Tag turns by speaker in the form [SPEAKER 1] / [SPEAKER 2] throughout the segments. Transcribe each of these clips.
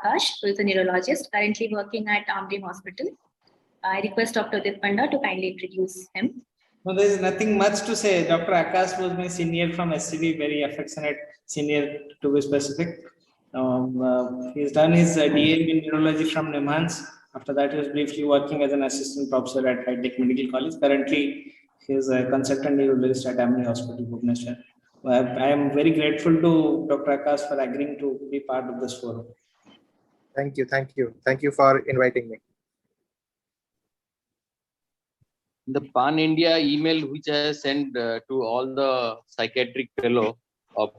[SPEAKER 1] Akash, who is a neurologist currently working at Amri Hospital. I request Dr. BIIPbSAR to kindly introduce him.
[SPEAKER 2] No, there is nothing much to say. Dr. Akash was my senior from SCB, very affectionate senior to be specific. He's done his DA in neurology from Nemhans. After that, he was briefly working as an assistant professor at High-Tech Medical College. Currently, he is a consultant neurologist at Amri Hospital, Bhubaneswar. I am very grateful to Dr. Akash for agreeing to be part of this forum.
[SPEAKER 3] Thank you. Thank you. Thank you for inviting me.
[SPEAKER 4] The Pan India email which I sent to all the psychiatric fellow of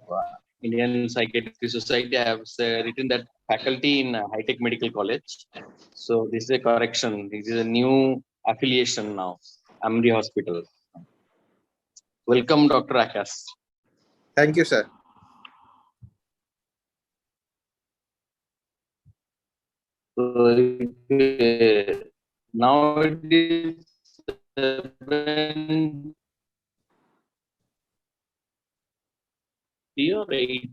[SPEAKER 4] Indian Psychiatry Society, I have written that faculty in High-Tech Medical College. So this is a correction. This is a new affiliation now, Amri Hospital. Welcome, Dr. Akash.
[SPEAKER 3] Thank you, sir.
[SPEAKER 4] So now it is 7 or 8.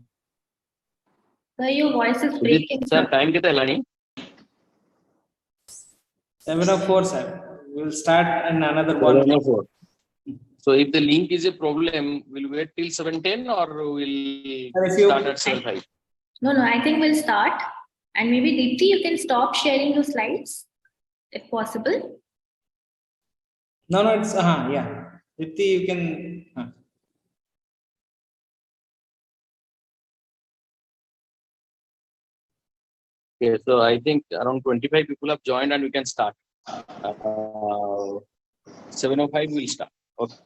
[SPEAKER 1] Sir, your voice is breaking.
[SPEAKER 4] Sir, time kete helani?
[SPEAKER 2] 7:04, sir. We will start in another 1.
[SPEAKER 4] So if the link is a problem, we'll wait till 7:10 or we'll start at 7:05?
[SPEAKER 1] No, I think we'll start. And maybe Deepti, you can stop sharing your slides if possible.
[SPEAKER 2] No, it's yeah. Deepti, you can.
[SPEAKER 4] Okay, so I think around 25 people have joined and we can start. 7:05 we'll start. Okay.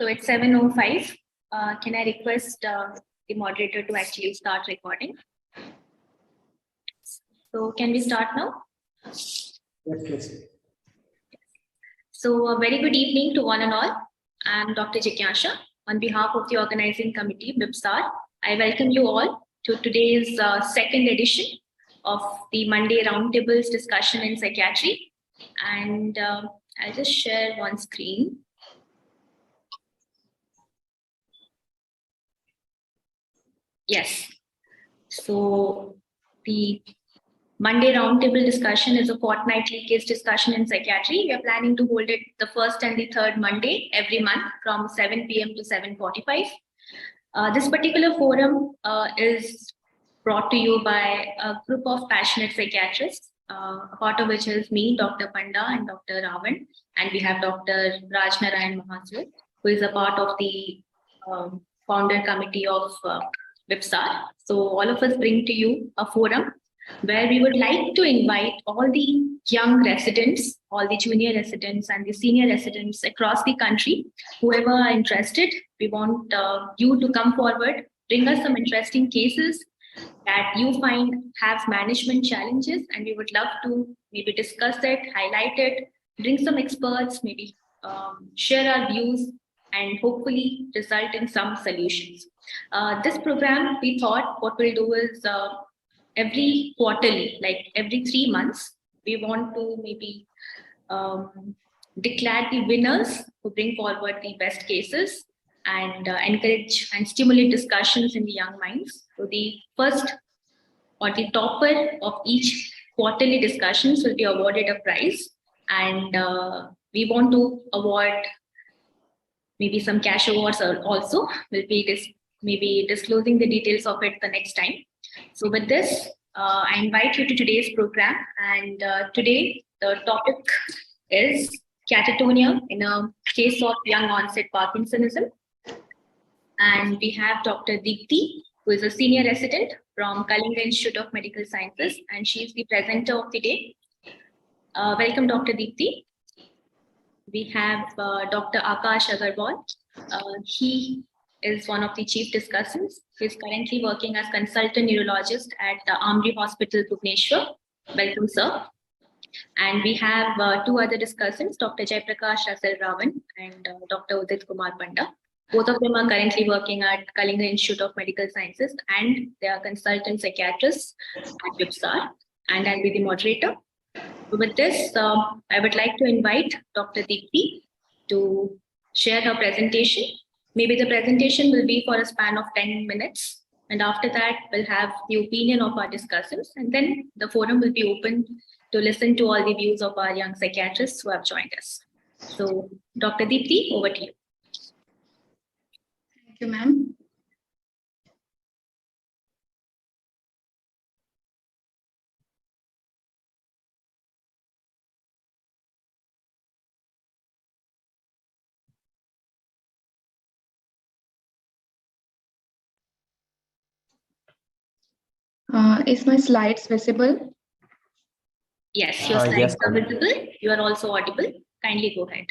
[SPEAKER 1] So it's 7:05. Can I request the moderator to actually start recording? So can we start now?
[SPEAKER 2] Yes, please.
[SPEAKER 1] So a very good evening to one and all. I'm Dr. Jigyasha. On behalf of the organizing committee, BIIPbSAR, I welcome you all to today's second edition of the Monday Roundtables discussion in psychiatry. And I'll just share one screen. Yes. So the Monday Roundtable discussion is a fortnightly case discussion in psychiatry. We are planning to hold it the first and the third Monday every month from 7 p.m. to 7:45. This particular forum is brought to you by a group of passionate psychiatrists, a part of which is me, Dr. Panda and Dr. Ravan, and we have Dr. Rajnarayan Mahaswar, who is a part of the founder committee of BIIPbSAR. So all of us bring to you a forum where we would like to invite all the young residents, all the junior residents and the senior residents across the country, whoever are interested. We want you to come forward, bring us some interesting cases that you find have management challenges, and we would love to maybe discuss it, highlight it, bring some experts, maybe share our views, and hopefully result in some solutions. This program, we thought what we'll do is every quarterly, like every 3 months, we want to maybe declare the winners who bring forward the best cases and encourage and stimulate discussions in the young minds. So the first or the topper of each quarterly discussions will be awarded a prize, and we want to award maybe some cash awards also. We'll be maybe disclosing the details of it the next time. So with this, I invite you to today's program, and today the topic is catatonia in a case of young onset Parkinsonism. And we have Dr. Deepti, who is a senior resident from Kalinga Institute of Medical Sciences, and she is the presenter of the day. Welcome, Dr. Deepti. we have Dr. Akash Agarwal. He is one of the chief discussants. He is currently working as consultant neurologist at the Amri Hospital, Bhubaneswar. Welcome, sir. And we have two other discussants, Dr. Jaiprakash Rasel Ravan and Dr. Udit Kumar Panda. Both of them are currently working at Kalinga Institute of Medical Sciences, and they are consultant psychiatrists at BIIPbSAR, and I'll be the moderator. With this, I would like to invite Dr. Deepti to share her presentation. Maybe the presentation will be for a span of 10 minutes. And after that, we'll have the opinion of our discussants. And then the forum will be open to listen to all the views of our young psychiatrists who have joined us. So, Dr. Deepti, over to you.
[SPEAKER 5] Thank you, ma'am. Is my slides visible?
[SPEAKER 1] Yes, your slides
[SPEAKER 3] Yes,
[SPEAKER 1] are
[SPEAKER 3] ma'am.
[SPEAKER 1] visible. You are also audible. Kindly go ahead.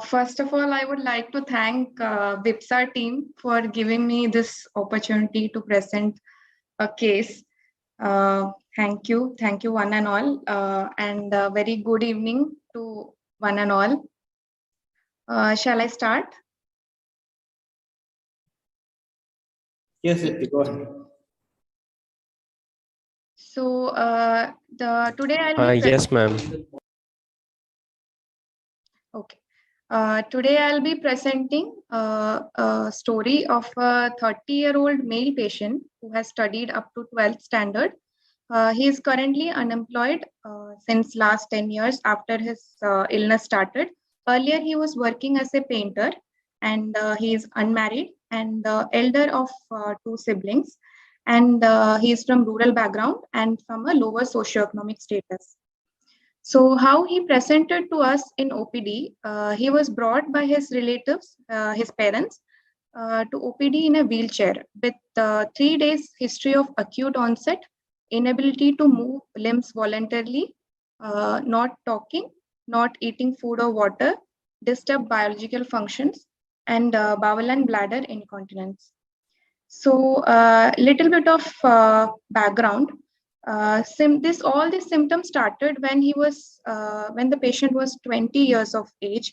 [SPEAKER 5] First of all, I would like to thank BIIPbSAR team for giving me this opportunity to present a case. Thank you one and all, and a very good evening to one and all. Shall I start?
[SPEAKER 2] Yes, go ahead.
[SPEAKER 5] So today I'll be
[SPEAKER 6] Yes, ma'am.
[SPEAKER 5] Okay. Today I'll be presenting a story of a 30-year-old male patient who has studied up to 12th standard. He is currently unemployed since last 10 years after his illness started. Earlier, he was working as a painter, and he is unmarried and the elder of two siblings. And he is from rural background and from a lower socioeconomic status. So how he presented to us in OPD, he was brought by his relatives, his parents, to OPD in a wheelchair with 3 days history of acute onset, inability to move limbs voluntarily, not talking, not eating food or water, disturbed biological functions, and bowel and bladder incontinence. So little bit of background. All these symptoms started when when the patient was 20 years of age.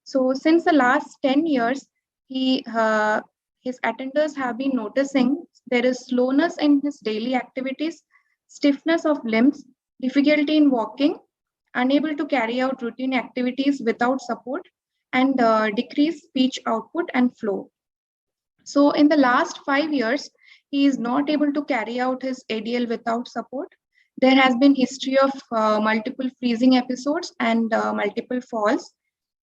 [SPEAKER 5] So since the last 10 years, his attenders have been noticing there is slowness in his daily activities, stiffness of limbs, difficulty in walking, unable to carry out routine activities without support, and decreased speech output and flow. So in the last 5 years, he is not able to carry out his ADL without support. There has been history of multiple freezing episodes and multiple falls,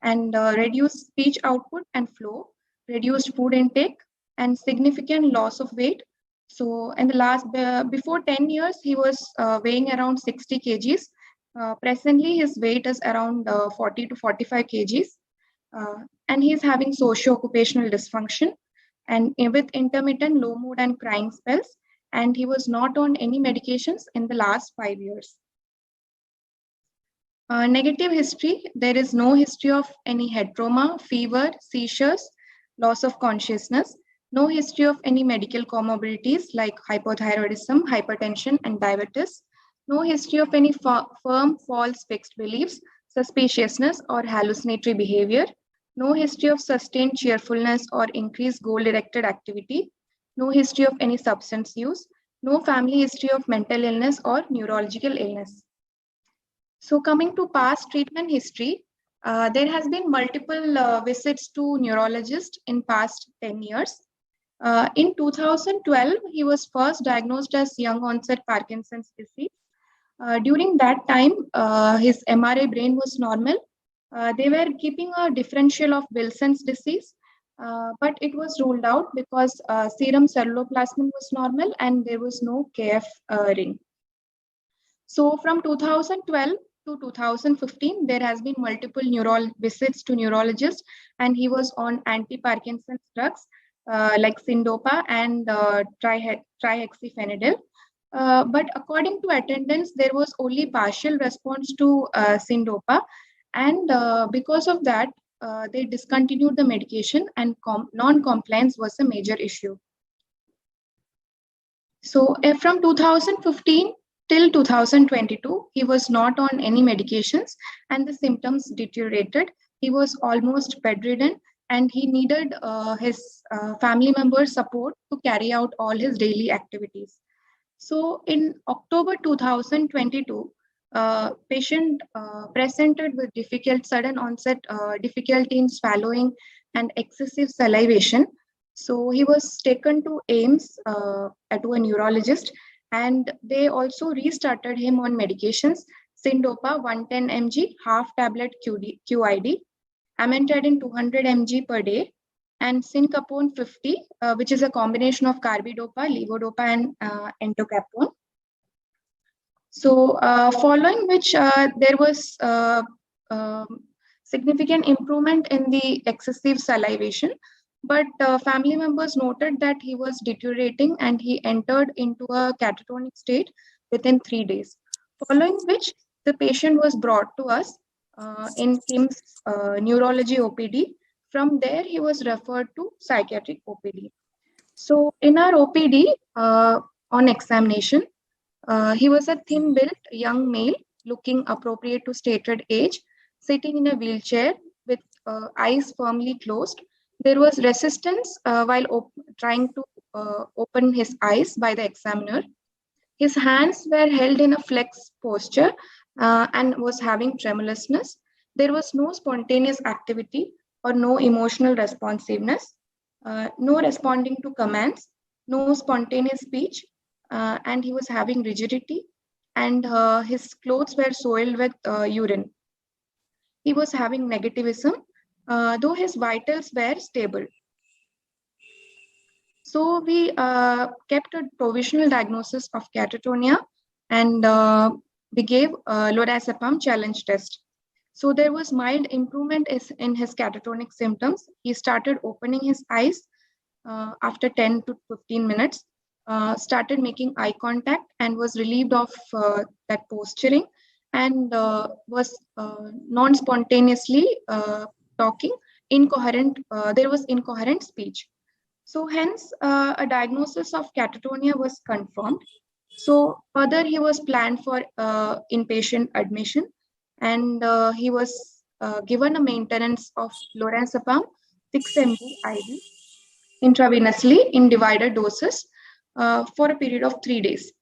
[SPEAKER 5] and reduced speech output and flow, reduced food intake, and significant loss of weight. So in the before 10 years, he was weighing around 60 kgs. Presently, his weight is around 40 to 45 kgs. And he's having socio-occupational dysfunction and with intermittent low mood and crying spells, and he was not on any medications in the last 5 years. Negative history, there is no history of any head trauma, fever, seizures, loss of consciousness, no history of any medical comorbidities like hypothyroidism, hypertension, and diabetes, no history of any firm, false, fixed beliefs, suspiciousness, or hallucinatory behavior, no history of sustained cheerfulness or increased goal-directed activity, no history of any substance use, no family history of mental illness or neurological illness. So coming to past treatment history, there has been multiple visits to neurologists in past 10 years. In 2012, he was first diagnosed as young onset Parkinson's disease. During that time, his MRI brain was normal. They were keeping a differential of Wilson's disease, but it was ruled out because serum ceruloplasmin was normal and there was no KF ring. So from 2012 to 2015, there has been multiple visits to neurologists, and he was on anti-Parkinson's drugs like Syndopa and trihexyphenidyl. But according to attendance, there was only partial response to Syndopa, And because of that, they discontinued the medication, and non-compliance was a major issue. So from 2015 till 2022, he was not on any medications and the symptoms deteriorated. He was almost bedridden and he needed his family members' support to carry out all his daily activities. So in October 2022, patient presented with sudden onset difficulty in swallowing and excessive salivation. So he was taken to AIIMS to a neurologist, and they also restarted him on medications: Syndopa 110 mg half tablet QID, amantadine 200 mg per day, and Syncapone 50, which is a combination of carbidopa, levodopa, and entacapone. So following which there was significant improvement in the excessive salivation, but family members noted that he was deteriorating and he entered into a catatonic state within 3 days. Following which the patient was brought to us in KIMS neurology OPD. From there, he was referred to psychiatric OPD. So in our OPD on examination, he was a thin-built young male looking appropriate to stated age, sitting in a wheelchair with eyes firmly closed. There was resistance while trying to open his eyes by the examiner. His hands were held in a flex posture and was having tremulousness. There was no spontaneous activity or no emotional responsiveness, no responding to commands, no spontaneous speech, and he was having rigidity, and his clothes were soiled with urine. He was having negativism, though his vitals were stable. So we kept a provisional diagnosis of catatonia, and we gave lorazepam challenge test. So there was mild improvement in his catatonic symptoms. He started opening his eyes after 10 to 15 minutes, started making eye contact and was relieved of that posturing, and was non-spontaneously talking, incoherent, there was incoherent speech. So hence a diagnosis of catatonia was confirmed. So further he was planned for inpatient admission, and he was given a maintenance of lorazepam 6 mg IV intravenously in divided doses for a period of 3 days.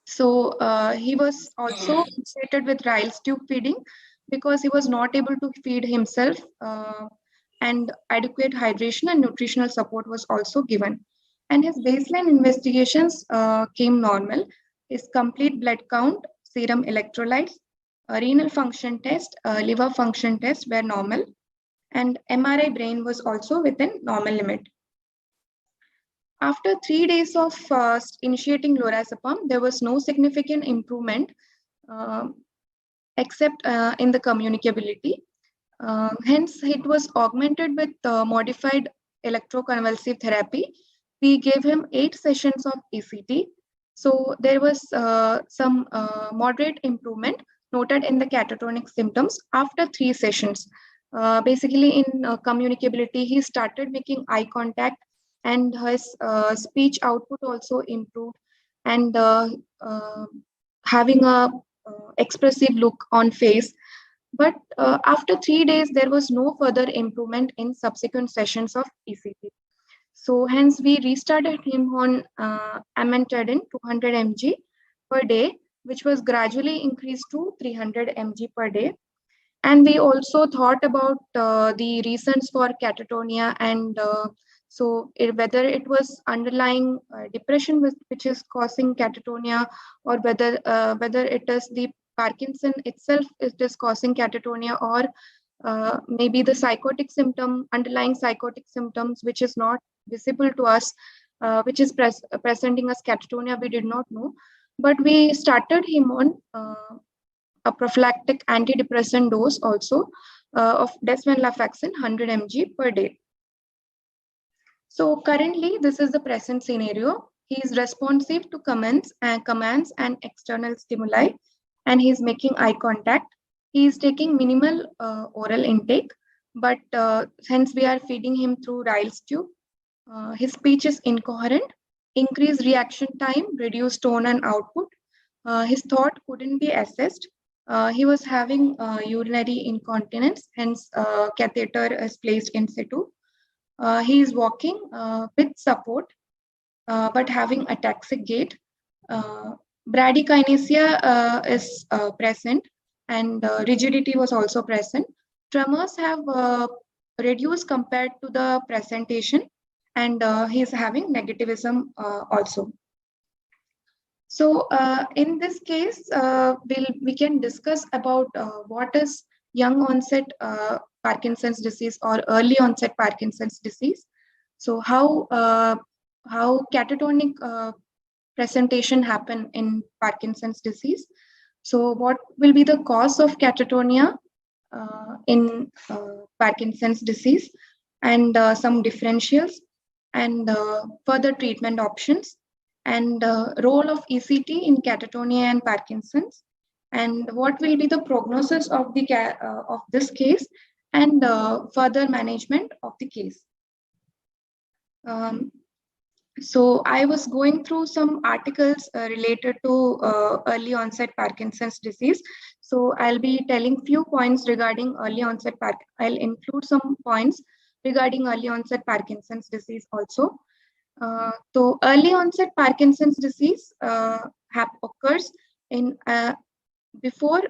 [SPEAKER 5] So he was also treated with Ryle's tube feeding because he was not able to feed himself, and adequate hydration and nutritional support was also given. And his baseline investigations came normal. His complete blood count, serum electrolytes, renal function test, liver function test were normal, and MRI brain was also within normal limit. After 3 days of initiating lorazepam, there was no significant improvement except in the communicability. Hence, it was augmented with modified electroconvulsive therapy. We gave him 8 sessions of ECT. So there was some moderate improvement noted in the catatonic symptoms after 3 sessions. Basically, in communicability, he started making eye contact, and his speech output also improved, and having a expressive look on face. But after 3 days, there was no further improvement in subsequent sessions of ECT. So hence we restarted him on amantadine 200 mg per day, which was gradually increased to 300 mg per day. And we also thought about the reasons for catatonia, and whether it was underlying depression which is causing catatonia, or whether it is the Parkinson itself is causing catatonia, or maybe the psychotic underlying psychotic symptoms, which is not visible to us, which is presenting as catatonia, we did not know. But we started him on a prophylactic antidepressant dose also of desvenlafaxine 100 mg per day. So currently, this is the present scenario. He is responsive to commands and external stimuli, and he is making eye contact. He is taking minimal oral intake, but hence we are feeding him through Ryle's tube. His speech is incoherent, increased reaction time, reduced tone and output. His thought couldn't be assessed. He was having urinary incontinence, hence catheter is placed in situ. He is walking with support, but having ataxic gait. Bradykinesia is present, and rigidity was also present. Tremors have reduced compared to the presentation, and he is having negativism also. So in this case, we can discuss about what is young onset Parkinson's disease or early onset Parkinson's disease. So how catatonic presentation happen in Parkinson's disease. So what will be the cause of catatonia in Parkinson's disease, and some differentials, and further treatment options, and role of ECT in catatonia and Parkinson's, and what will be the prognosis of the of this case, and further management of the case. So I was going through some articles related to early onset Parkinson's disease. So I'll be telling few points regarding early onset I'll include some points regarding early onset Parkinson's disease also. So early onset Parkinson's disease occurs in before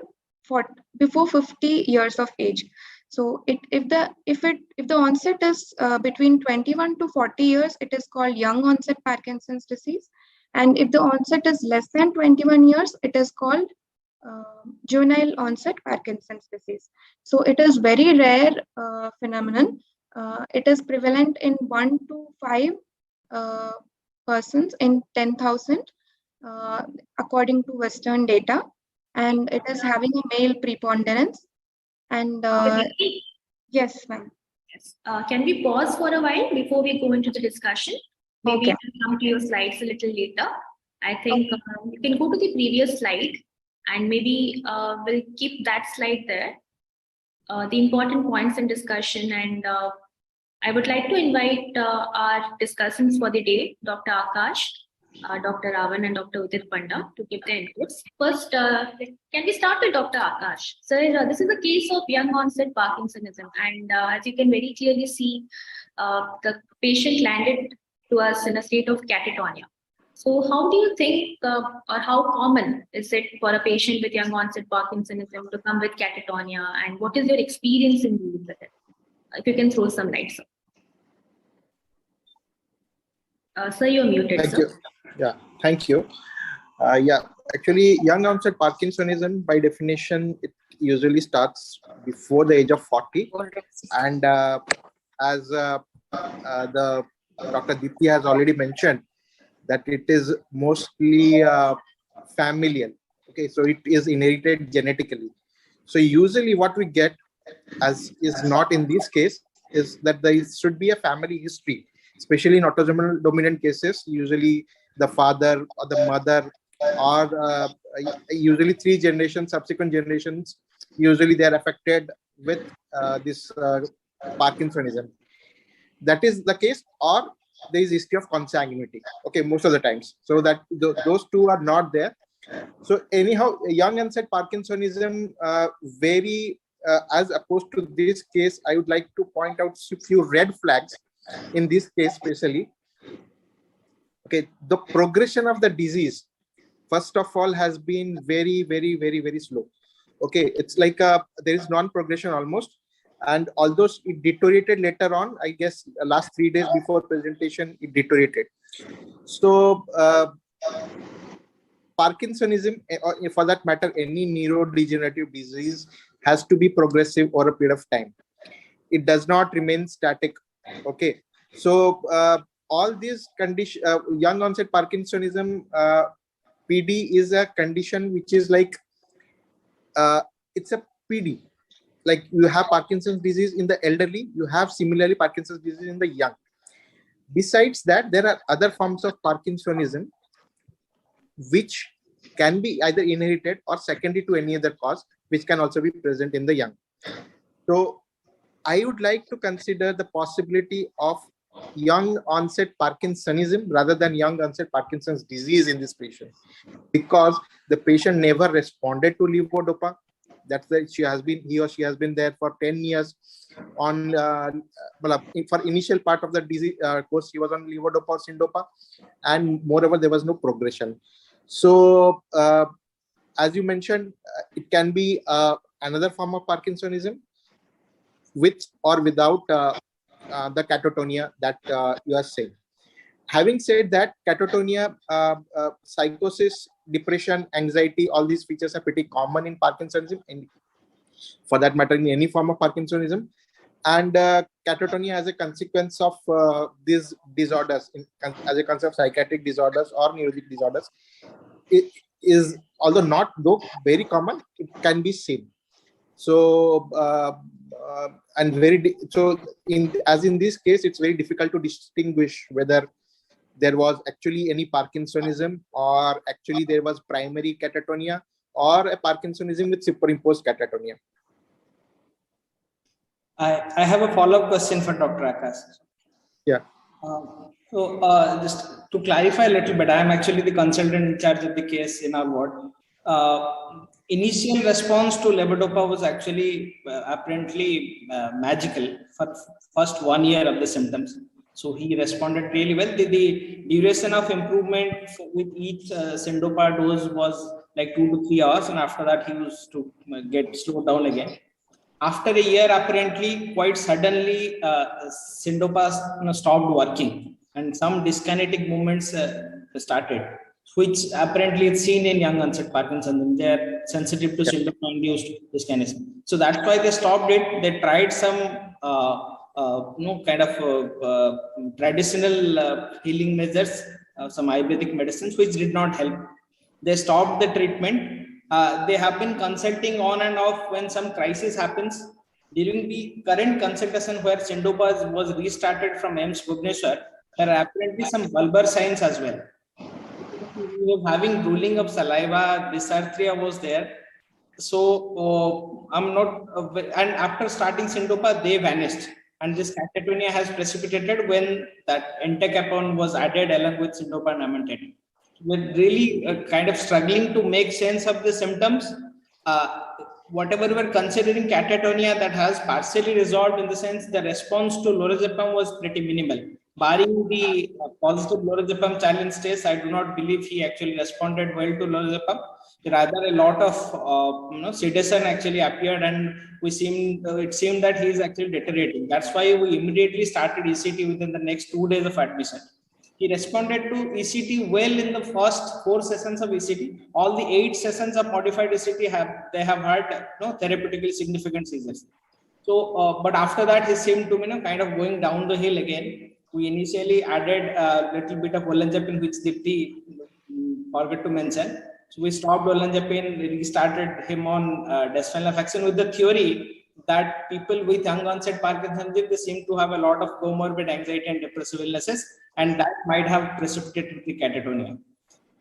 [SPEAKER 5] 50 years of age. So if the onset is between 21 to 40 years, it is called young onset Parkinson's disease. And if the onset is less than 21 years, it is called juvenile onset Parkinson's disease. So it is very rare phenomenon. It is prevalent in 1 to 5 persons in 10,000 according to Western data, and it is having a male preponderance. And yes, ma'am.
[SPEAKER 1] Yes. Can we pause for a while before we go into the discussion? Maybe we'll come to your slides a little later. I think you can go to the previous slide, and maybe we'll keep that slide there. The important points in discussion, and I would like to invite our discussants for the day, Dr. Akash, Dr. Ravan, and Dr. Udit Panda, to give their inputs. First, can we start with Dr. Akash? Sir, this is a case of young onset Parkinsonism, and as you can very clearly see, the patient landed to us in a state of catatonia. So how do you think, or how common is it for a patient with young onset Parkinsonism to come with catatonia, and what is your experience in dealing with it? If you can throw some light, sir. Sir, you're muted.
[SPEAKER 3] Thank
[SPEAKER 1] sir.
[SPEAKER 3] you. Yeah, thank you. Yeah, actually, young onset Parkinsonism, by definition, it usually starts before the age of 40. And as the Dr. Dipti has already mentioned, that it is mostly familial. Okay, so it is inherited genetically. So usually what we get, as is not in this case, is that there should be a family history, especially in autosomal dominant cases. Usually the father or the mother, or usually 3 generations, subsequent generations, usually they are affected with this Parkinsonism. That is the case, or there is history of consanguinity. Okay, most of the times. So that those two are not there. So anyhow, young onset Parkinsonism very as opposed to this case, I would like to point out a few red flags in this case, especially. Okay, the progression of the disease, first of all, has been very, very, very, very slow. Okay, it's like there is non-progression almost. And although it deteriorated later on, I guess last 3 days before presentation, it deteriorated. So Parkinsonism, or for that matter, any neurodegenerative disease, has to be progressive over a period of time. It does not remain static. Okay, so all these conditions, young onset Parkinsonism, PD is a condition which is like, it's a PD. Like you have Parkinson's disease in the elderly, you have similarly Parkinson's disease in the young. Besides that, there are other forms of Parkinsonism which can be either inherited or secondary to any other cause. which can also be present in the young. So I would like to consider the possibility of young onset Parkinsonism rather than young onset Parkinson's disease in this patient, because the patient never responded to levodopa. That's that he or she has been there for 10 years on for initial part of the disease course. He was on levodopa or syndopa, and moreover there was no progression. So as you mentioned, it can be another form of Parkinsonism with or without the catatonia that you are saying. Having said that, catatonia, psychosis, depression, anxiety, all these features are pretty common in Parkinsonism, and for that matter, in any form of Parkinsonism. And catatonia as a consequence of these disorders, as a consequence of psychiatric disorders or neurologic disorders, it is, although not though very common, it can be seen. So and so in this case, it's very difficult to distinguish whether there was actually any Parkinsonism or actually there was primary catatonia or a Parkinsonism with superimposed catatonia.
[SPEAKER 2] I have a follow-up question for Dr. Akash.
[SPEAKER 3] Yeah.
[SPEAKER 2] So just to clarify a little bit, I am actually the consultant in charge of the case in our ward. Initial response to levodopa was actually apparently magical for first 1 year of the symptoms. So he responded really well. The duration of improvement with each syndopa dose was like 2 to 3 hours, and after that he used to get slowed down again. After a year, apparently, quite suddenly, syndopa stopped working, and some dyskinetic movements started, which apparently is seen in young onset Parkinson's. They are sensitive to syndopa-induced dyskinesia. So that's why they stopped it. They tried some kind of traditional healing measures, some Ayurvedic medicines, which did not help. They stopped the treatment. They have been consulting on and off when some crisis happens. During the current consultation where syndopa was restarted from Bhubaneswar, there are apparently some bulbar signs as well. We were having drooling of saliva, dysarthria was there. So I'm not, and after starting syndopa, they vanished. And this catatonia has precipitated when that entacapone was added along with syndopa and amantadine. We're really kind of struggling to make sense of the symptoms. Whatever we're considering catatonia, that has partially resolved, in the sense the response to lorazepam was pretty minimal. Barring the positive lorazepam challenge test, I do not believe he actually responded well to lorazepam. Rather, a lot of sedation actually appeared, and it seemed that he is actually deteriorating. That's why we immediately started ECT within the next 2 days of admission. He responded to ECT well in the first 4 sessions of ECT. All the 8 sessions of modified ECT have had therapeutically significant seizures. So, but after that, he seemed to be kind of going down the hill again. We initially added a little bit of olanzapine, which Dipti forgot to mention. So we stopped olanzapine, restarted him on desvenlafaxine with the theory that people with young onset Parkinson's, they seem to have a lot of comorbid anxiety and depressive illnesses, and that might have precipitated the catatonia.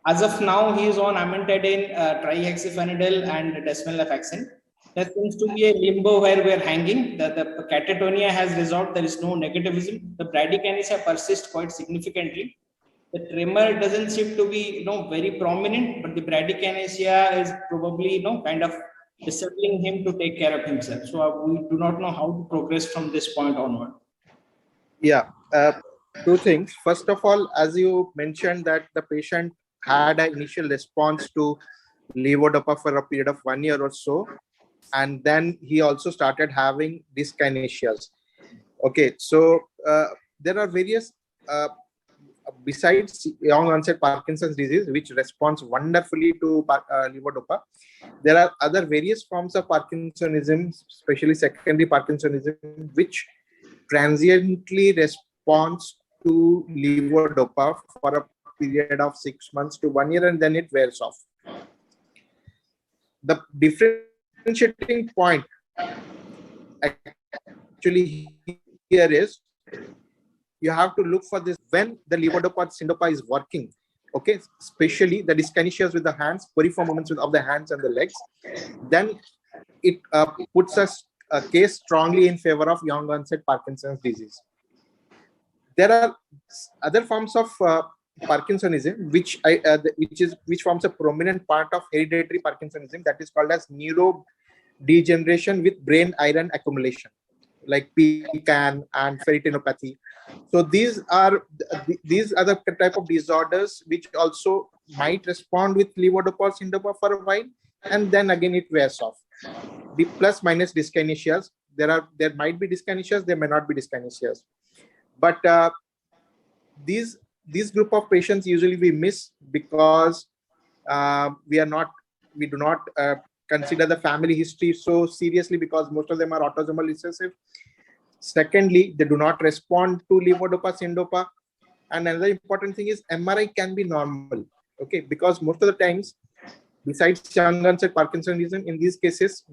[SPEAKER 2] As of now, he is on amantadine, trihexyphenidyl, and desvenlafaxine. There seems to be a limbo where we are hanging. The catatonia has resolved. There is no negativism. The bradykinesia persists quite significantly. The tremor doesn't seem to be very prominent, but the bradykinesia is probably kind of disabling him to take care of himself. So we do not know how to progress from this point onward.
[SPEAKER 3] Yeah, 2 things. First of all, as you mentioned that the patient had an initial response to levodopa for a period of 1 year or so, and then he also started having dyskinesias. Okay, so there are various besides young onset Parkinson's disease, which responds wonderfully to levodopa, there are other various forms of Parkinsonism, especially secondary Parkinsonism, which transiently responds to levodopa for a period of 6 months to 1 year, and then it wears off. The differentiating point actually here is you have to look for this when the levodopa syndopa is working. Okay, especially the dyskinesias with the hands, piriform movements of the hands and the legs. Then it puts us a case strongly in favor of young onset Parkinson's disease. There are other forms of Parkinsonism, which forms a prominent part of hereditary Parkinsonism, that is called as neurodegeneration with brain iron accumulation, like PCAN and ferritinopathy. So these are the type of disorders which also might respond with levodopa syndrome for a while, and then again it wears off. The plus minus dyskinesias. There might be dyskinesias, there may not be dyskinesias, but these group of patients usually we miss because we do not consider the family history so seriously, because most of them are autosomal recessive. Secondly, they do not respond to levodopa syndopa. And another important thing is MRI can be normal, okay, because most of the times, besides young onset Parkinsonism, in these cases,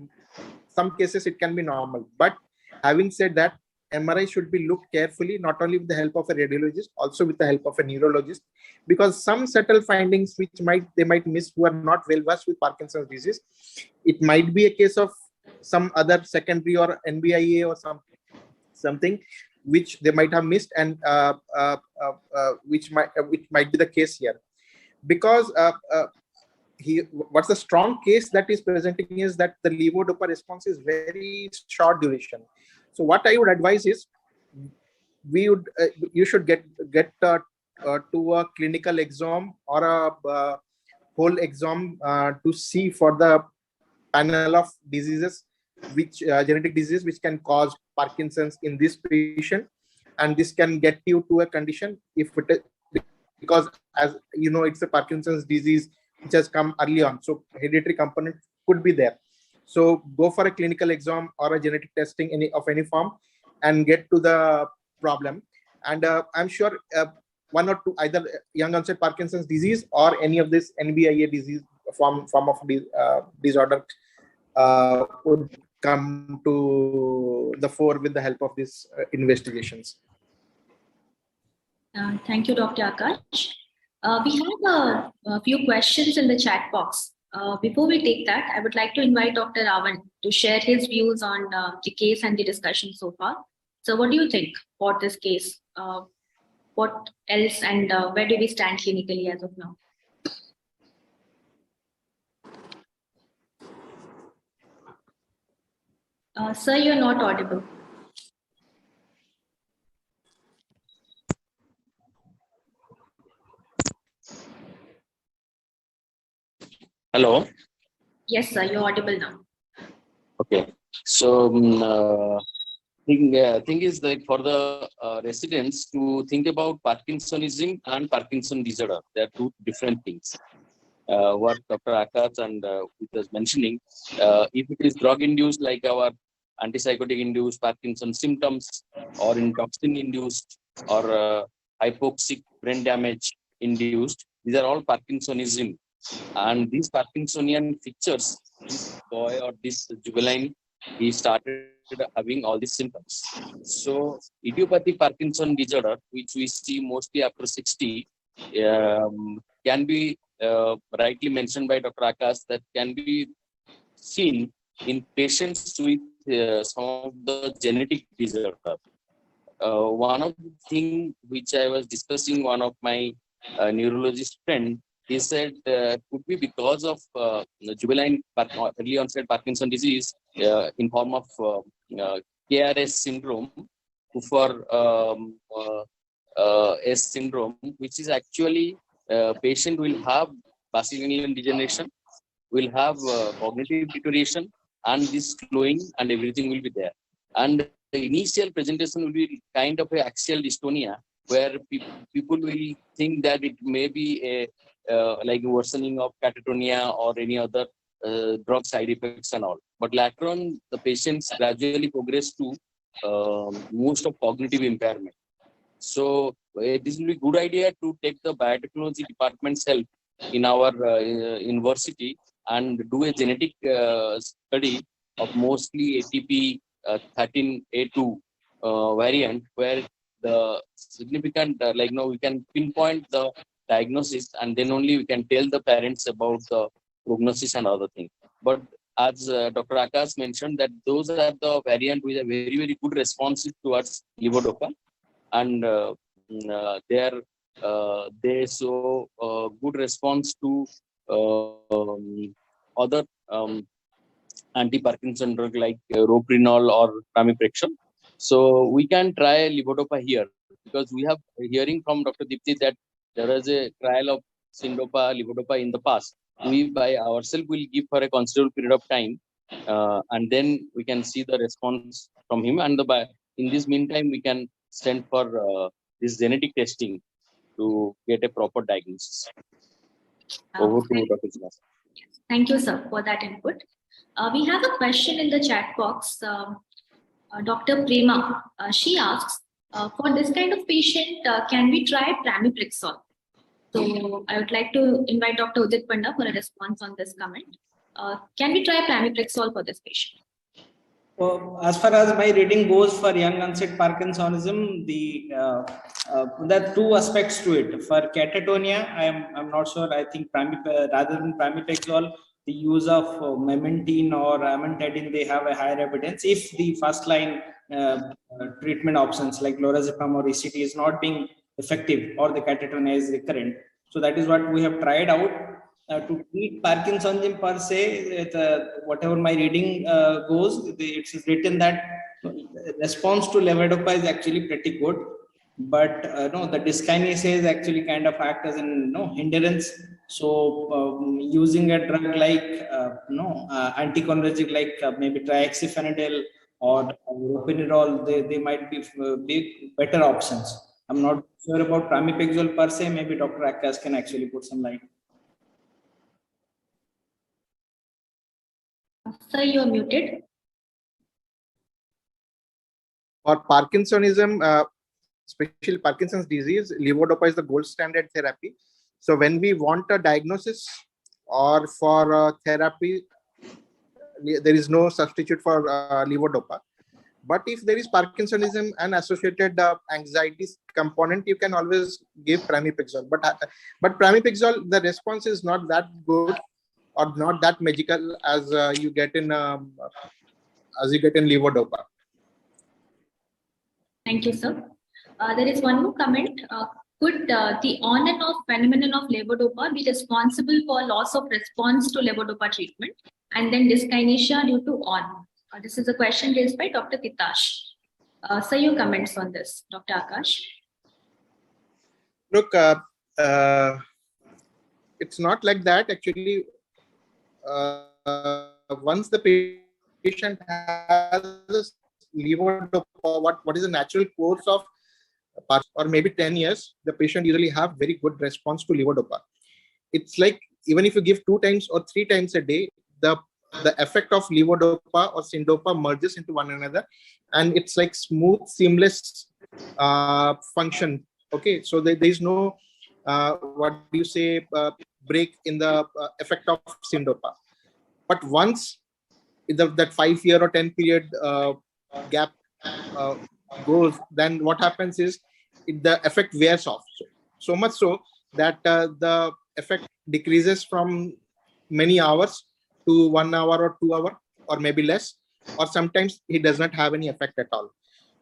[SPEAKER 3] some cases it can be normal. But having said that, MRI should be looked carefully, not only with the help of a radiologist, also with the help of a neurologist, because some subtle findings which they might miss who are not well versed with Parkinson's disease. It might be a case of some other secondary or NBIA or something which they might have missed, and which might be the case here, because what's the strong case that is presenting is that the levodopa response is very short duration. So what I would advise is you should get to a clinical exam or a whole exam to see for the panel of diseases, which genetic disease which can cause Parkinson's in this patient, and this can get you to a condition because, as you know, it's a Parkinson's disease which has come early on, so hereditary component could be there. So go for a clinical exam or a genetic testing of any form and get to the problem. And I'm sure one or two, either young onset Parkinson's disease or any of this NBIA disease form of disorder would come to the fore with the help of these investigations.
[SPEAKER 1] Thank you, Dr. Akash. We have a few questions in the chat box. Before we take that, I would like to invite Dr. Ravan to share his views on the case and the discussion so far. So what do you think about this case? What else, and where do we stand clinically as of now? Sir, you're not audible.
[SPEAKER 4] Hello.
[SPEAKER 1] Yes, sir, you're audible now.
[SPEAKER 4] Okay. So thing is that for the residents to think about Parkinsonism and Parkinson disorder, they are two different things. What Dr. Akash and was mentioning, if it is drug induced, like our antipsychotic induced Parkinson symptoms, or in toxin induced, or hypoxic brain damage induced, these are all Parkinsonism. And these Parkinsonian features, this boy or this juvenile, he started having all these symptoms. So idiopathic Parkinson disorder, which we see mostly after 60, can be rightly mentioned by Dr. Akash, that can be seen in patients with some of the genetic disorder. One of the things which I was discussing, one of my neurologist friend, he said could be because of juvenile early onset Parkinson disease in form of KRS syndrome, for S syndrome, which is actually patient will have basal ganglion degeneration, will have cognitive deterioration, and this slowing and everything will be there. And the initial presentation will be kind of a axial dystonia, where people will think that it may be a like worsening of catatonia or any other drug side effects and all. But later on, the patients gradually progress to most of cognitive impairment. So this will be good idea to take the biotechnology department's help in our university and do a genetic study of mostly ATP 13A2 variant, where the significant we can pinpoint the diagnosis, and then only we can tell the parents about the prognosis and other things. But as Dr. Akash mentioned, that those are the variant with a very, very good response towards levodopa, and they show good response to other anti-Parkinson drug like Roprinolol or Pramipexole. So we can try levodopa here, because we have hearing from Dr. Dipti that there is a trial of Syndopa, levodopa in the past. We by ourselves will give for a considerable period of time, and then we can see the response from him. And in this meantime, we can send for this genetic testing to get a proper diagnosis. Over to Dr. Jinas.
[SPEAKER 1] Thank you, sir, for that input. We have a question in the chat box. Dr. Prema, she asks, for this kind of patient, can we try Pramipexole? So I would like to invite Dr. Udit Panda for a response on this comment. Can we try Pramipexole for this patient?
[SPEAKER 2] So as far as my reading goes for young onset Parkinsonism, there are two aspects to it. For catatonia, I'm not sure. I think rather than Pramipexole, the use of memantine or amantadine, they have a higher evidence. If the first line treatment options like lorazepam or ECT is not being effective, or the catatonia is recurrent, so that is what we have tried out. To treat Parkinsonism per se, whatever my reading goes, it's written that response to levodopa is actually pretty good, but no, the dyskinesia actually kind of act as an hindrance. So using a drug like anticholinergic like maybe triaxiphenidil or roperidol, they might be better options. I'm not sure about Pramipexole per se. Maybe Dr. Akash can actually put some light.
[SPEAKER 1] Sir, you are muted.
[SPEAKER 3] For Parkinsonism, especially Parkinson's disease, levodopa is the gold standard therapy. So when we want a diagnosis or for therapy, there is no substitute for levodopa. But if there is Parkinsonism and associated anxiety component, you can always give Pramipexole. But Pramipexole, the response is not that good or not that magical as you get in levodopa.
[SPEAKER 1] Thank you, sir. There is one more comment. Could the on and off phenomenon of levodopa be responsible for loss of response to levodopa treatment and then dyskinesia due to on? This is a question raised by Dr. Titash. Sir, your comments on this, Dr. Akash.
[SPEAKER 3] Look, it's not like that actually. Once the patient has levodopa, what is the natural course of or maybe 10 years, the patient usually have very good response to levodopa. It's like even if you give 2 times or 3 times a day, the effect of levodopa or syndopa merges into one another, and it's like smooth, seamless function. Okay, so there is no break in the effect of syndopa. But once that 5-year or 10 period gap goes, then what happens is the effect wears off. So much so that the effect decreases from many hours to 1 hour or 2 hours or maybe less, or sometimes he does not have any effect at all.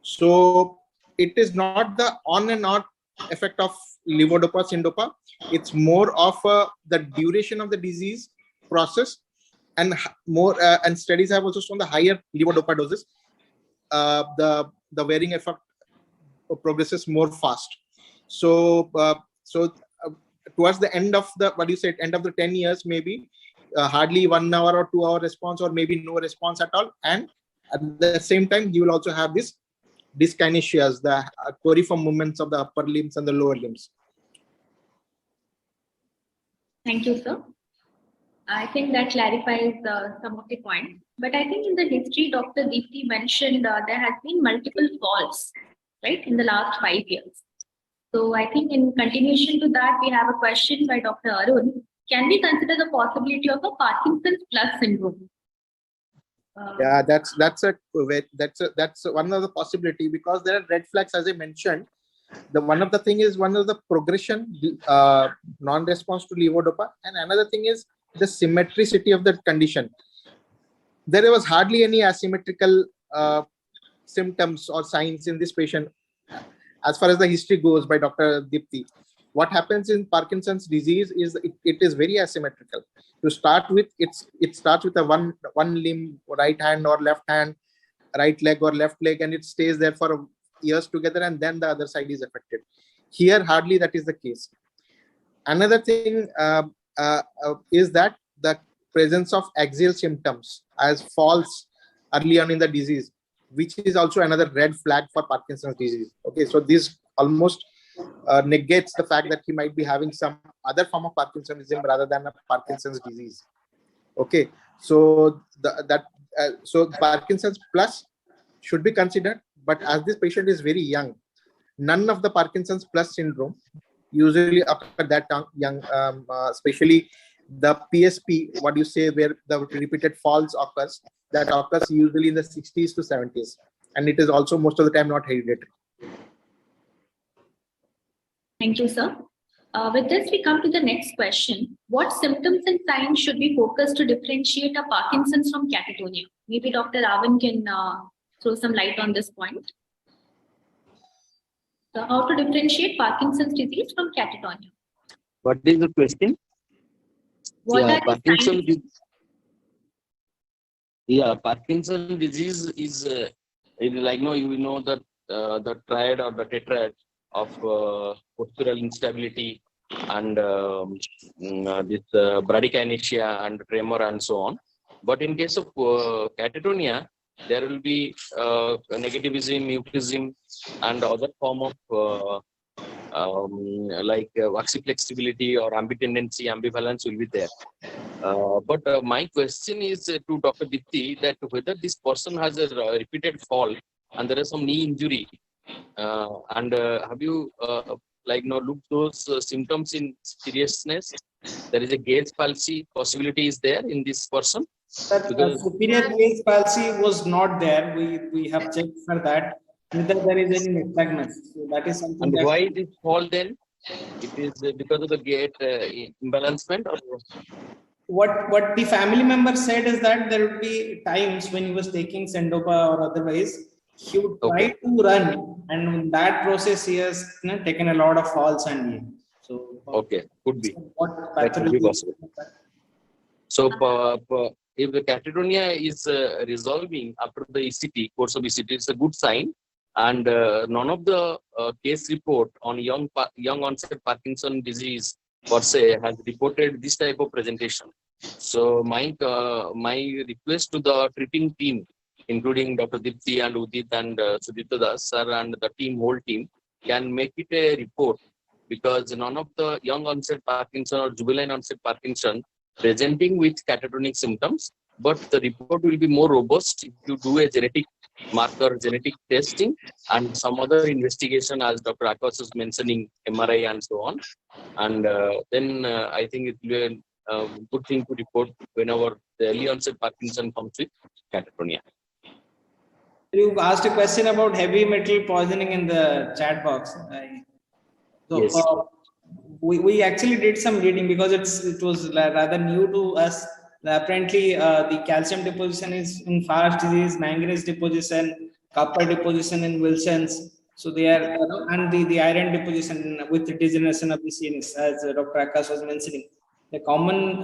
[SPEAKER 3] So it is not the on and off effect of levodopa, syndopa. It's more of the duration of the disease process, and more and studies have also shown the higher levodopa doses, the wearing effect progresses more fast. So towards the end of the end of the 10 years, maybe hardly 1 hour or 2 hour response, or maybe no response at all, and at the same time you will also have this dyskinesias, the coriform movements of the upper limbs and the lower limbs.
[SPEAKER 1] Thank you, sir. I think that clarifies some of the points. But I think in the history, Dr. Deepti mentioned there has been multiple falls, right, in the last 5 years. So I think in continuation to that, we have a question by Dr. Arun. Can we consider the possibility of a Parkinson's plus syndrome?
[SPEAKER 3] Yeah, that's one of the possibility, because there are red flags, as I mentioned. One of the progression, non-response to levodopa, and another thing is the symmetricity of the condition. there was hardly any asymmetrical symptoms or signs in this patient as far as the history goes by Dr. Dipti. What happens in Parkinson's disease is it is very asymmetrical. To start with, it starts with a one limb, right hand or left hand, right leg or left leg, and it stays there for years together, and then the other side is affected. Here, hardly that is the case. Another thing is that the presence of axial symptoms as falls early on in the disease, which is also another red flag for Parkinson's disease. Okay, so this almost negates the fact that he might be having some other form of Parkinsonism rather than a Parkinson's disease. Okay, so so Parkinson's plus should be considered, but as this patient is very young, none of the Parkinson's plus syndrome usually occur that young, especially the PSP, what you say, where the repeated falls occurs, that occurs usually in the 60s to 70s, and it is also most of the time not hereditary.
[SPEAKER 1] Thank you, sir. With this, we come to the next question. What symptoms and signs should we focus to differentiate a Parkinson's from catatonia? Maybe Dr. Ravan can throw some light on this point. So how to differentiate Parkinson's disease from catatonia?
[SPEAKER 4] What is the question?
[SPEAKER 1] What are the
[SPEAKER 4] Parkinson's
[SPEAKER 1] signs?
[SPEAKER 4] Parkinson's disease is like you know that the triad or the tetrad of postural instability and this bradykinesia and tremor and so on. But in case of catatonia, there will be negativism, mutism, and other form of like oxyflexibility or ambitendency, ambivalence will be there. But my question is to Dr. Dipti that whether this person has a repeated fall and there is some knee injury, and have you looked those symptoms in seriousness? There is a gaze palsy possibility is there in this person.
[SPEAKER 2] Because superior gaze palsy was not there. We have checked for that. Neither there is any nystagmus. So that is something.
[SPEAKER 4] And why this fall then? It is because of the gait imbalancement, or
[SPEAKER 2] what the family member said is that there would be times when he was taking Sendopa or otherwise, he would try to run, and in that process he has taken a lot of falls and so.
[SPEAKER 4] Okay, could be.
[SPEAKER 2] That
[SPEAKER 4] could be possible. So if the catatonia is resolving after the ECT, course of ECT, it's a good sign. And none of the case report on young onset Parkinson disease per se has reported this type of presentation. So my request to the treating team, including Dr. Dipti and Udit and Sudipta Das sir and the whole team, can make it a report, because none of the young onset Parkinson or juvenile onset Parkinson presenting with catatonic symptoms, but the report will be more robust if you do a genetic marker, genetic testing, and some other investigation, as Dr. Akash was mentioning, MRI and so on. And then I think it will be a good thing to report whenever the early onset Parkinson comes with catatonia.
[SPEAKER 2] You asked a question about heavy metal poisoning in the chat box.
[SPEAKER 4] Yes.
[SPEAKER 2] We actually did some reading because it was rather new to us. Apparently, the calcium deposition is in Farr's disease, manganese deposition, copper deposition in Wilson's. So they are, and the iron deposition with the degeneration of the CNS, as Dr. Akash was mentioning. The common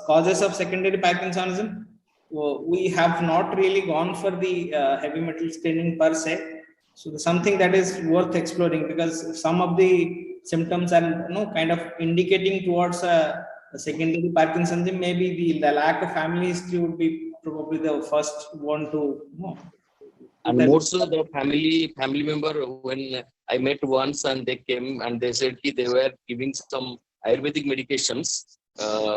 [SPEAKER 2] causes of secondary Parkinsonism, we have not really gone for the heavy metal screening per se. So something that is worth exploring, because some of the symptoms are kind of indicating towards a secondary Parkinsonism. Maybe the lack of family history would be probably the first one to know.
[SPEAKER 4] And most of the family member, when I met once and they came and they said they were giving some Ayurvedic medications,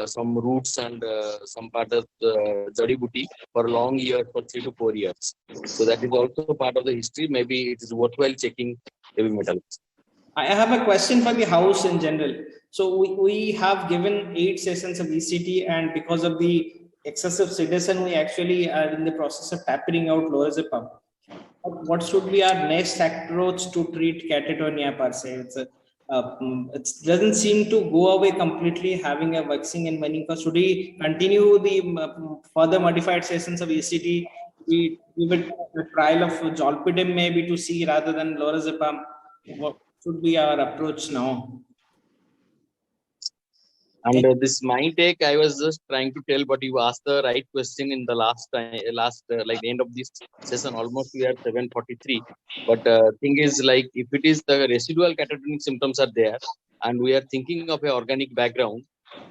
[SPEAKER 4] some roots and some part of Jadi Buti for long years, for 3 to 4 years. So that is also part of the history. Maybe it is worthwhile checking heavy metals.
[SPEAKER 2] I have a question for the house in general. So we have given 8 sessions of ECT, and because of the excessive sedation, we actually are in the process of tapering out lorazepam. What should be our next approach to treat catatonia per se? it doesn't seem to go away completely having a vaccine in many. Should we continue the further modified sessions of ECT? We give it a trial of zolpidem maybe to see rather than lorazepam. What should be our approach now?
[SPEAKER 4] And this my take, I was just trying to tell, but you asked the right question in the last time, like the end of this session. Almost we are 7:43. But thing is, like, if it is the residual catatonic symptoms are there, and we are thinking of a organic background,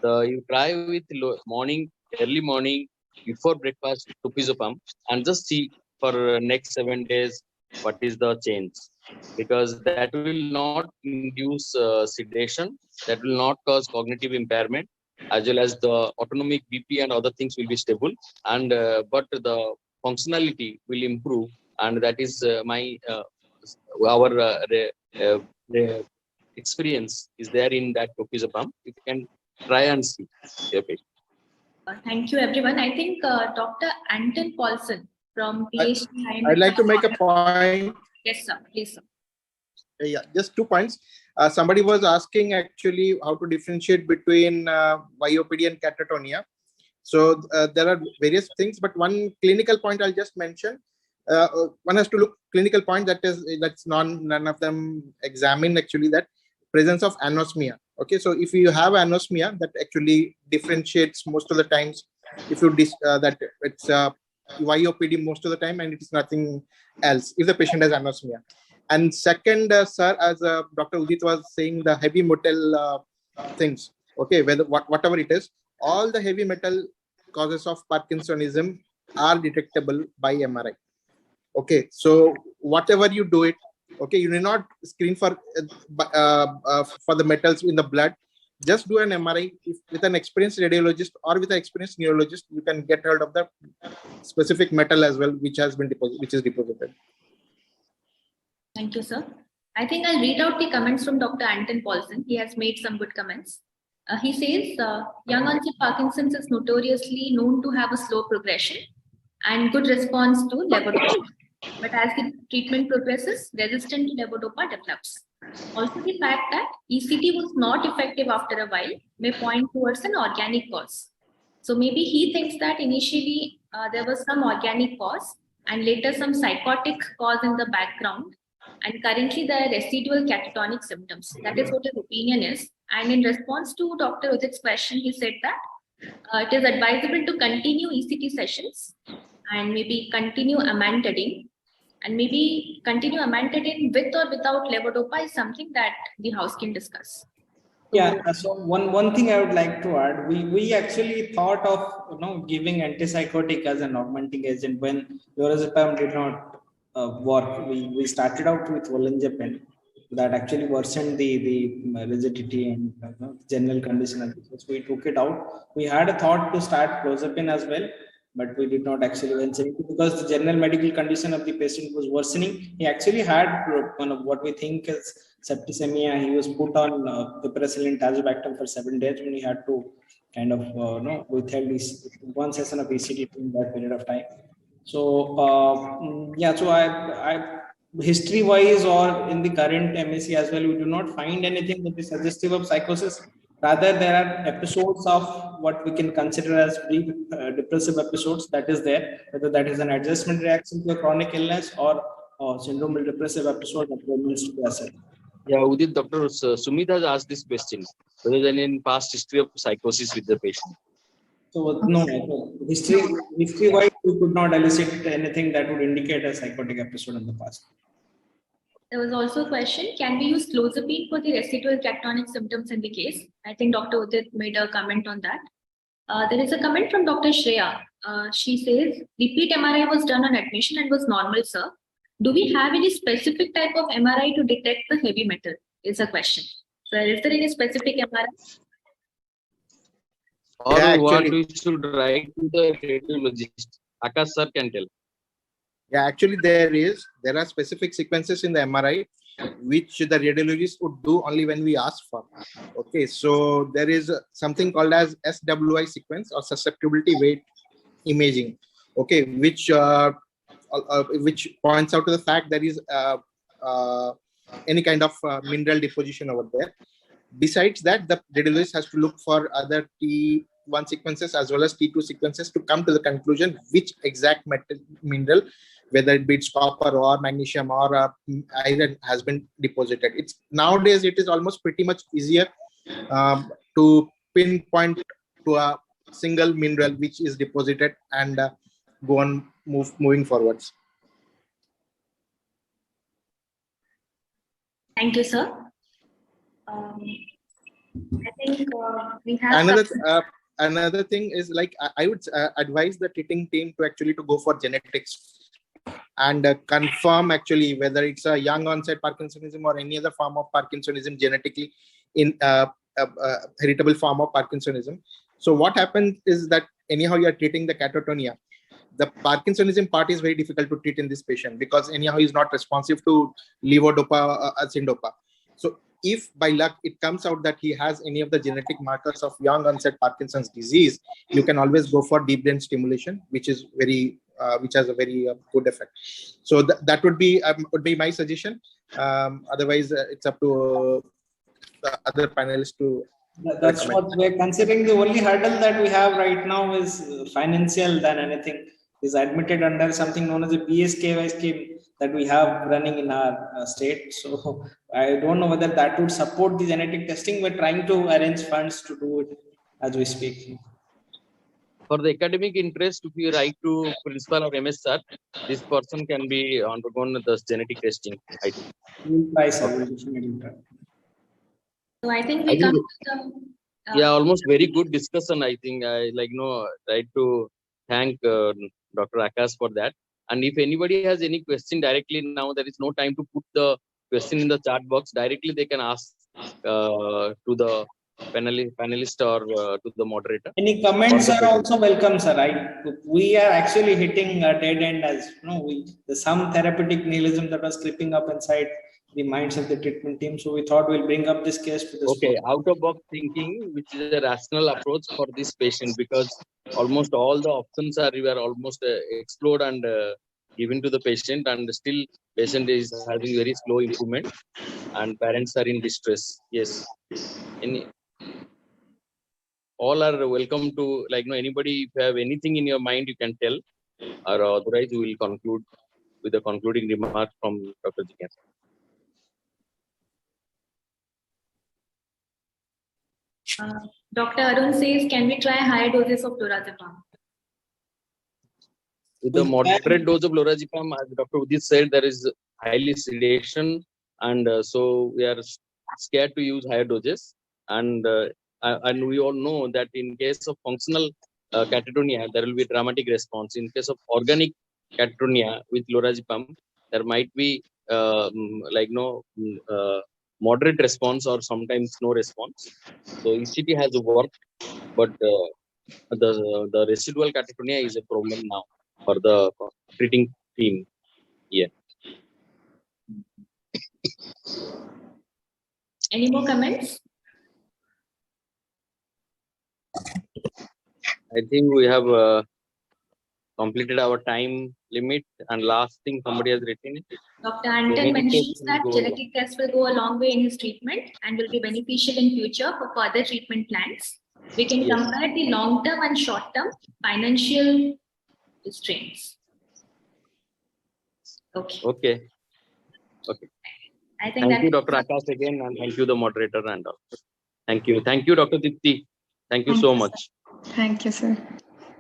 [SPEAKER 4] you try with early morning before breakfast topizopam, and just see for next 7 days what is the change, because that will not induce sedation, that will not cause cognitive impairment, as well as the autonomic BP and other things will be stable, and but the functionality will improve, and that is our experience is there in that topizopam. You can try and see. Okay.
[SPEAKER 1] Thank you, everyone. I think Dr. Anton Paulson from PhD.
[SPEAKER 3] I'd like to make a point.
[SPEAKER 1] Yes, sir. Please, sir.
[SPEAKER 3] Yeah, just 2 points. Somebody was asking actually how to differentiate between myopathy and catatonia. So there are various things, but one clinical point I'll just mention. One has to look clinical point, that's none of them examine actually that presence of anosmia. Okay, so if you have anosmia, that actually differentiates most of the times. If you that it's YOPD most of the time, and it is nothing else if the patient has anosmia. And second, sir, as Dr. Udit was saying, the heavy metal things. Okay, whatever it is, all the heavy metal causes of Parkinsonism are detectable by MRI. Okay, so whatever you do it, okay, you need not screen for the metals in the blood. Just do an MRI. With an experienced radiologist or with an experienced neurologist, you can get hold of the specific metal as well, which is deposited.
[SPEAKER 1] Thank you, sir. I think I'll read out the comments from Dr. Anton Paulson. He has made some good comments. He says, young onset Parkinson's is notoriously known to have a slow progression and good response to levodopa. But as the treatment progresses, resistance to levodopa develops. Also, the fact that ECT was not effective after a while may point towards an organic cause. So maybe he thinks that initially there was some organic cause and later some psychotic cause in the background. And currently there are residual catatonic symptoms. That is what his opinion is. And in response to Dr. Udit's question, he said that it is advisable to continue ECT sessions and maybe continue amantadine. And maybe continue amantadine with or without levodopa is something that the house can discuss.
[SPEAKER 2] Yeah, so one thing I would like to add, we actually thought of giving antipsychotic as an augmenting agent when lorazepam did not work. We started out with olanzapine that actually worsened the rigidity and general condition. So we took it out. We had a thought to start clozapine as well, but we did not actually venture into, because the general medical condition of the patient was worsening. He actually had one of what we think is septicemia. He was put on piperacillin tazobactam for 7 days when he had to kind of withheld one session of ECT in that period of time. So yeah, so I history wise or in the current MSc as well, we do not find anything that is suggestive of psychosis. Rather, there are episodes of what we can consider as brief depressive episodes that is there, whether that is an adjustment reaction to a chronic illness or syndromal depressive episode that remains to be assessed.
[SPEAKER 4] Yeah, Udit, Dr. Sumit has asked this question, whether there is any past history of psychosis with the patient.
[SPEAKER 2] So no, history-wise, we could not elicit anything that would indicate a psychotic episode in the past.
[SPEAKER 1] There was also a question, can we use clozapine for the residual catatonic symptoms in the case? I think Dr. Udit made a comment on that. There is a comment from Dr. Shreya. She says, repeat MRI was done on admission and was normal, sir. Do we have any specific type of MRI to detect the heavy metal? Is a question. So is there any specific MRI?
[SPEAKER 4] Or yeah, what we should write to the radiologist? Akash sir can tell.
[SPEAKER 3] Yeah, actually there are specific sequences in the MRI which the radiologist would do only when we ask for. Okay, so there is something called as SWI sequence or susceptibility weight imaging. Okay, which points out to the fact there is any kind of mineral deposition over there. Besides that, the radiologist has to look for other T1 sequences as well as T2 sequences to come to the conclusion which exact metal mineral, whether it be it's copper or magnesium or iron, has been deposited. It's nowadays it is almost pretty much easier to pinpoint to a single mineral which is deposited and go on moving forwards.
[SPEAKER 1] Thank you, sir. I think we have
[SPEAKER 3] another thing is like I would advise the treating team to actually to go for genetics and confirm actually whether it's a young onset Parkinsonism or any other form of Parkinsonism genetically in heritable form of Parkinsonism. So what happens is that anyhow you are treating the catatonia. The Parkinsonism part is very difficult to treat in this patient because anyhow he is not responsive to levodopa syndopa. So if by luck it comes out that he has any of the genetic markers of young onset Parkinson's disease, you can always go for deep brain stimulation, which is which has a very good effect. So that would be my suggestion. Otherwise, it's up to the other panelists to.
[SPEAKER 2] That's what we're considering. The only hurdle that we have right now is financial than anything. Is admitted under something known as a BSKY scheme that we have running in our state. So I don't know whether that would support the genetic testing. We're trying to arrange funds to do it as we speak.
[SPEAKER 4] For the academic interest, if you write to principal of MSR, this person can be undergone the genetic testing. I think.
[SPEAKER 2] We'll try, sir. We'll definitely try.
[SPEAKER 1] So I think we come to the,
[SPEAKER 4] yeah, almost very good discussion. I think I try to thank Dr. Akash for that. And if anybody has any question directly now, there is no time to put the question in the chat box. Directly they can ask to the panelist or to the moderator.
[SPEAKER 2] Any comments are also welcome, sir. We are actually hitting a dead end as there's some therapeutic nihilism that was creeping up inside the minds of the treatment team. So we thought we'll bring up this case to this.
[SPEAKER 4] Okay, out of box thinking, which is a rational approach for this patient, because almost all the options are almost explored and given to the patient, and still patient is having very slow improvement, and parents are in distress. Yes, all are welcome to anybody. If you have anything in your mind, you can tell, or otherwise we will conclude with a concluding remark from Dr. Jikan.
[SPEAKER 1] Dr. Arun says, can we try higher doses of lorazepam?
[SPEAKER 4] With the moderate dose of lorazepam, as Dr. Udit said, there is highly sedation, and so we are scared to use higher doses. And we all know that in case of functional catatonia, there will be dramatic response. In case of organic catatonia with lorazepam, there might be moderate response or sometimes no response. So ECT has worked, but the residual catatonia is a problem now for the treating team. Yeah.
[SPEAKER 1] Any more comments?
[SPEAKER 4] I think we have completed our time limit, and last thing somebody has written it.
[SPEAKER 1] Dr. Anton mentions that genetic tests will go a long way in his treatment and will be beneficial in future for further treatment plans. We can compare the long-term and short-term financial restraints.
[SPEAKER 4] Okay.
[SPEAKER 1] I think
[SPEAKER 4] thank you, Dr. Akash, again, and thank you, the moderator, and thank you, Dr. Dipti. Thank you so much.
[SPEAKER 5] Thank you, sir.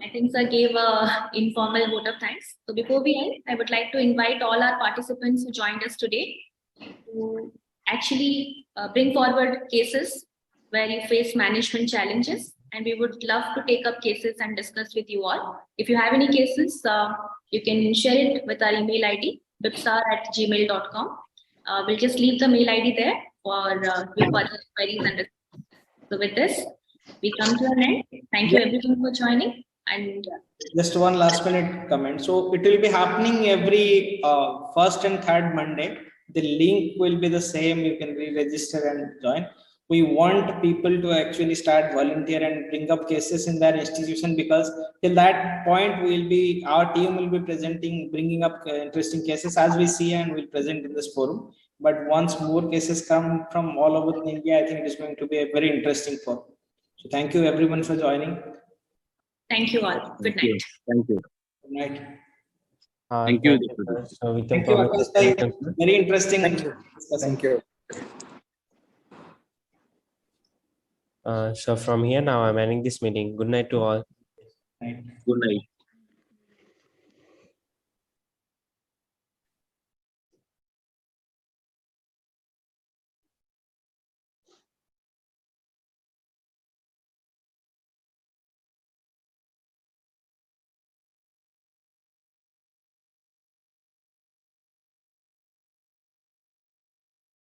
[SPEAKER 1] I think sir gave a informal vote of thanks. So before we end, I would like to invite all our participants who joined us today to actually bring forward cases where you face management challenges, and we would love to take up cases and discuss with you all. If you have any cases, you can share it with our email ID, BIIPbSAR@gmail.com. We'll just leave the mail ID there for your further queries and discussions. So with this, we come to an end. Thank you everyone for joining. And
[SPEAKER 2] just one last minute comment. So it will be happening every first and third Monday. The link will be the same. You can re-register and join. We want people to actually start volunteer and bring up cases in their institution, because till that point our team will be bringing up interesting cases as we see, and we'll present in this forum. But once more cases come from all over India, I think it is going to be a very interesting forum. So thank you everyone for joining.
[SPEAKER 1] Thank you all. Good
[SPEAKER 4] Thank you.
[SPEAKER 1] night.
[SPEAKER 4] Thank you.
[SPEAKER 2] Good night.
[SPEAKER 4] Thank you.
[SPEAKER 6] sir. So we can
[SPEAKER 2] Thank you,
[SPEAKER 6] probably
[SPEAKER 2] Akash bhai. Very interesting.
[SPEAKER 3] Thank you.
[SPEAKER 2] discussion.
[SPEAKER 3] Thank you.
[SPEAKER 6] so from here now I'm ending this meeting. Good night to all.
[SPEAKER 2] Right.
[SPEAKER 4] Good night.